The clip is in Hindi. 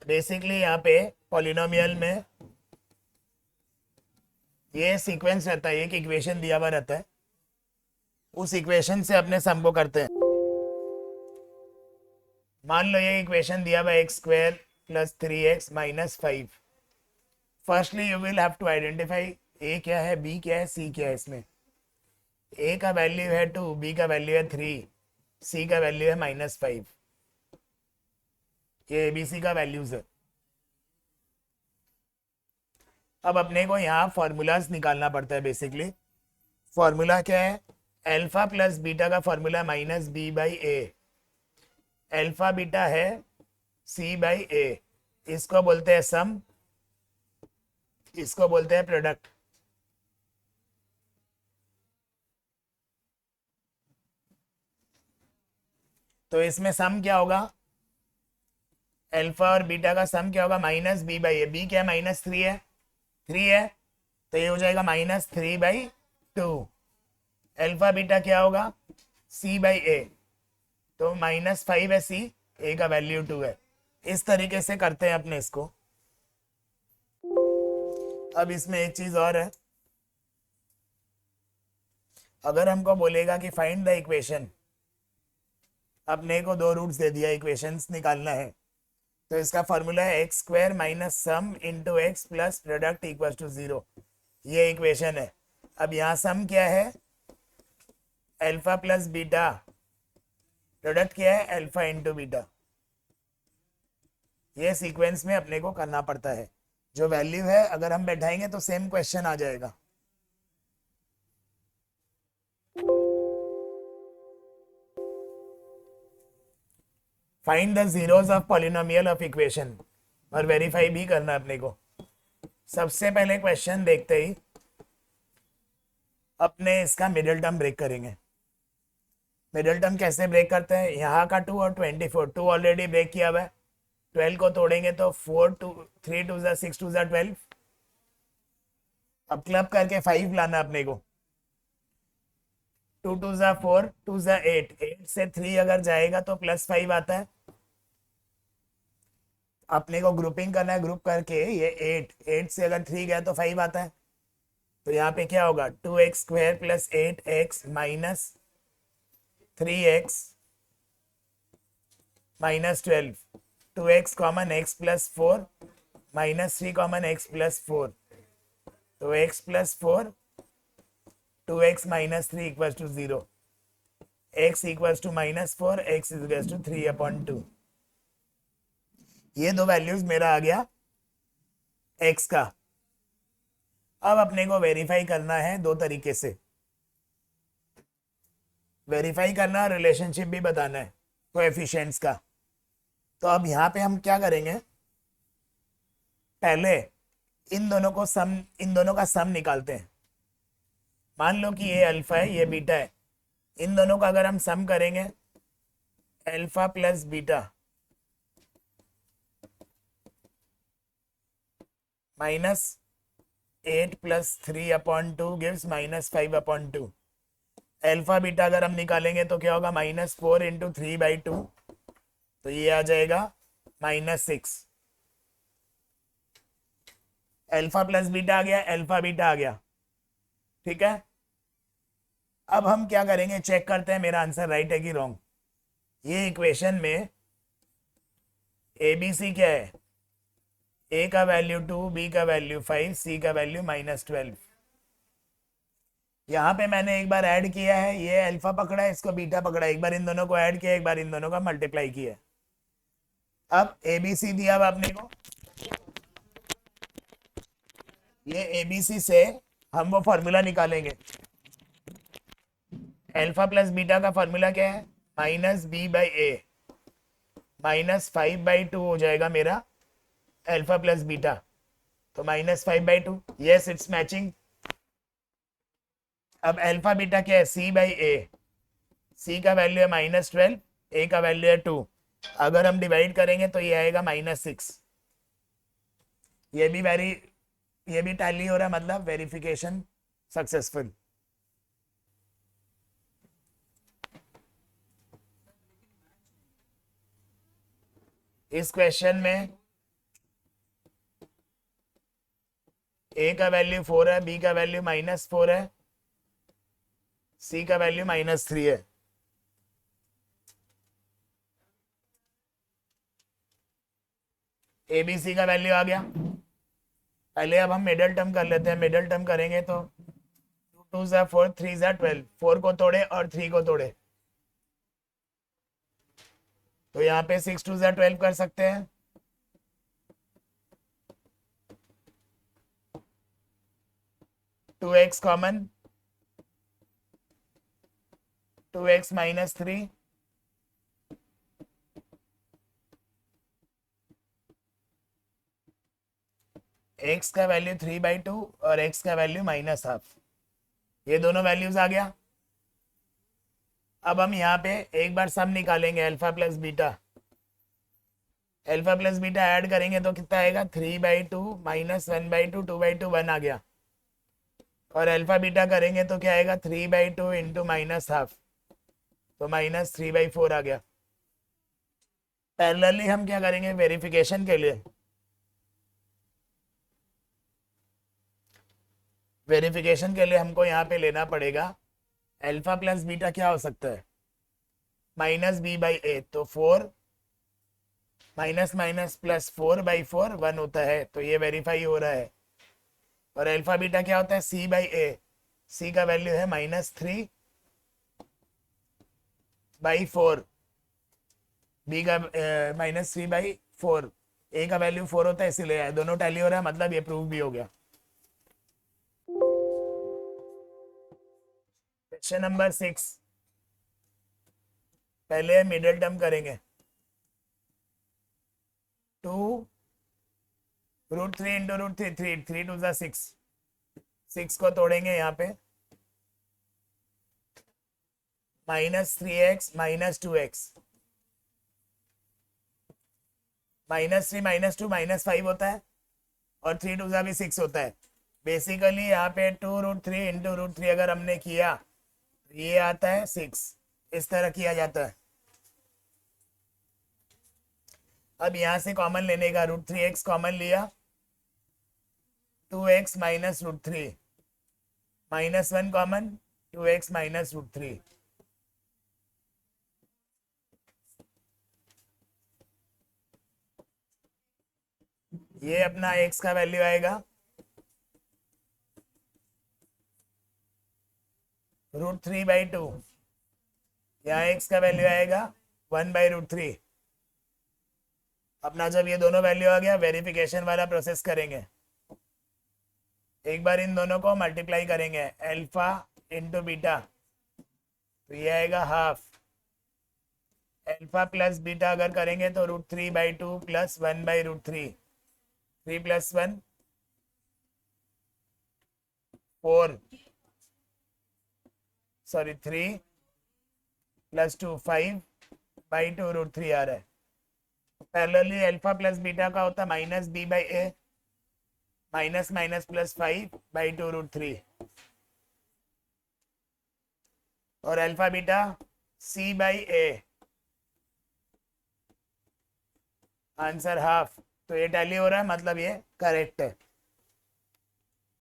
बेसिकली यहाँ पे पॉलिनोमियल में ये सीक्वेंस रहता है, एक इक्वेशन दिया हुआ रहता है, उस इक्वेशन से अपने सम को करते हैं। मान लो ये इक्वेशन दिया हुआ x square plus 3x minus 5। Firstly you will have to identify A क्या है, बी क्या है, सी क्या है। इसमें ए का वैल्यू है 2, बी का वैल्यू है 3, सी का वैल्यू है -5। ये एबीसी का वैल्यूज है। अब अपने को यहाँ फॉर्मूलाज निकालना पड़ता है। बेसिकली फॉर्मूला क्या है, अल्फा प्लस बीटा का फॉर्मूला -b/a। अल्फा बीटा है c/a, इसको बोलते हैं सम, इसको बोलते हैं प्रोडक्ट। तो इसमें सम क्या होगा, अल्फा और बीटा का सम क्या होगा, -b/a। बी क्या है, -3 है, 3 है, तो ये हो जाएगा -3/2। अल्फा बीटा क्या होगा, c/a, तो -5 है सी, ए का वैल्यू 2 है। इस तरीके से करते हैं अपने इसको। अब इसमें एक चीज और है, अगर हमको बोलेगा कि फाइंड द इक्वेशन, अपने को दो रूट्स दे दिया, इक्वेशंस निकालना है, तो इसका फॉर्मूला है x square minus sum into x plus product equal to 0। ये इक्वेशन है। अब यहाँ सम क्या है, अल्फा प्लस बीटा, प्रोडक्ट क्या है, अल्फा इंटू बीटा। ये सीक्वेंस में अपने को करना पड़ता है। जो वैल्यू है अगर हम बैठाएंगे तो सेम क्वेश्चन आ जाएगा। Find the zeros of polynomial of equation, और वेरीफाई भी करना है अपने को। सबसे पहले क्वेश्चन देखते ही अपने इसका मिडिल टर्म ब्रेक करेंगे। मिडिल टर्म कैसे ब्रेक करते हैं, यहाँ का 2 और 24, 2 ऑलरेडी ब्रेक किया हुआ है, 12 को तोड़ेंगे तो 3 2 6 2 12। अब क्लब करके 5 लाना अपने को, 2 2 4 2 8, 8 से 3 अगर जाएगा तो +5 आता है। अपने को ग्रुपिंग करना है, ग्रुप करके ये 8 से अगर 3 गया तो 5 आता है। तो यहाँ पे क्या होगा, 2x² + 8x minus 3x -12, 2x common x + 4 -3 common x + 4, तो x + 4 2x - 3 = 0, x = -4, x = 3/2। ये दो वैल्यूज मेरा आ गया x का। अब अपने को वेरीफाई करना है दो तरीके से, वेरीफाई करना और रिलेशनशिप भी बताना है कोएफिशिएंट्स का। तो अब यहाँ पे हम क्या करेंगे, पहले इन दोनों का सम निकालते हैं। मान लो कि ये अल्फा है, ये बीटा है, इन दोनों का अगर हम सम करेंगे, alpha plus beta -8 + 3/2 gives -5/2। Alpha beta अगर हम निकालेंगे तो क्या होगा, -4 × 3/2, तो ये आ जाएगा -6। अल्फा प्लस बीटा आ गया, अल्फा बीटा आ गया, ठीक है। अब हम क्या करेंगे, चेक करते हैं मेरा आंसर राइट है कि रॉन्ग। ये इक्वेशन में एबीसी क्या है, ए का वैल्यू 2, बी का वैल्यू 5, सी का वैल्यू -12। यहाँ पे मैंने एक बार ऐड किया है, ये अल्फा पकड़ा है, इसको बीटा पकड़ा है, एक बार इन दोनों को ऐड किया, एक बार इन दोनों का मल्टीप्लाई किया। अब एबीसी दिया हुआ अपने को, ये एबीसी से हम वो फॉर्मूला निकालेंगे। अल्फा प्लस बीटा का फॉर्मूला क्या है, -b/a, -5/2 हो जाएगा मेरा अल्फा प्लस बीटा, तो -5/2। Yes, it's matching. अब अल्फा बीटा क्या है, c/a, c का वैल्यू है -12, a का वैल्यू है 2, अगर हम डिवाइड करेंगे तो ये आएगा -6। ये भी टैली हो रहा है, मतलब वेरिफिकेशन सक्सेसफुल। इस क्वेश्चन में ए का वैल्यू 4 है, बी का वैल्यू -4 है, सी का वैल्यू -3 है। ए बी सी का वैल्यू आ गया। पहले अब हम मिडल टर्म कर लेते हैं। मिडल टर्म करेंगे तो 2 ज़ा 4, 3 ज़ा 12, 4 को तोड़े और 3 को तोड़े तो यहाँ पे 6 2 ज़ा 12 कर सकते हैं। 2x कॉमन, 2x -3, x का वैल्यू 3/2 और x का वैल्यू -12, ये दोनों वैल्यूज आ गया। अब हम यहाँ पे एक बार सम निकालेंगे, alpha plus beta. Alpha plus beta add करेंगे तो कितना आएगा, 3/2 -1/2, 2/2, 1 आ गया। और अल्फा बीटा करेंगे तो क्या आएगा, 3/2 इंटू -12, तो -3/4 आ गया। पैरेलली हम क्या करेंगे, वेरिफिकेशन के लिए, हमको यहाँ पे लेना पड़ेगा अल्फा प्लस बीटा क्या हो सकता है, -b/a, तो 4 -/+4/4 1 होता है, तो ये वेरीफाई हो रहा है। और अल्फा बीटा क्या होता है, c/a, c का वैल्यू है -3/4, b का -3/4, a का वैल्यू 4 होता है, इसीलिए दोनों टैली हो रहा है, मतलब ये प्रूव भी हो गया। क्वेश्चन नंबर 6, पहले मिडिल टर्म करेंगे। 2√3 इंटू √3, 3 2 ज़ा 6, 6 को तोड़ेंगे यहाँ पे, -3x -2x, -3 -2 -5 होता है, और 3 2 ज़ा भी 6 होता है। बेसिकली यहाँ पे 2√3 इंटू √3 अगर हमने किया तो ये आता है 6, इस तरह किया जाता है। अब यहाँ से कॉमन लेने का, √3x कॉमन लिया, 2x -√3, -1 कॉमन, 2x -√3, ये अपना x का वैल्यू आएगा √3/2, यहाँ x का वैल्यू आएगा 1/√3। अपना जब ये दोनों वैल्यू आ गया, वेरिफिकेशन वाला प्रोसेस करेंगे। एक बार इन दोनों को मल्टीप्लाई करेंगे, अल्फा इंटू बीटा, तो ये आएगा हाफ। अल्फा प्लस बीटा अगर करेंगे तो √3/2 प्लस 1/√3, 3 + 1 4, सॉरी 3 + 2 5/2 √3 आ रहा है। पैरेलली अल्फा प्लस बीटा का होता है -b/a, -+5/2 √3, और alpha beta c/a, answer half. तो ये टैली हो रहा है, मतलब ये करेक्ट है।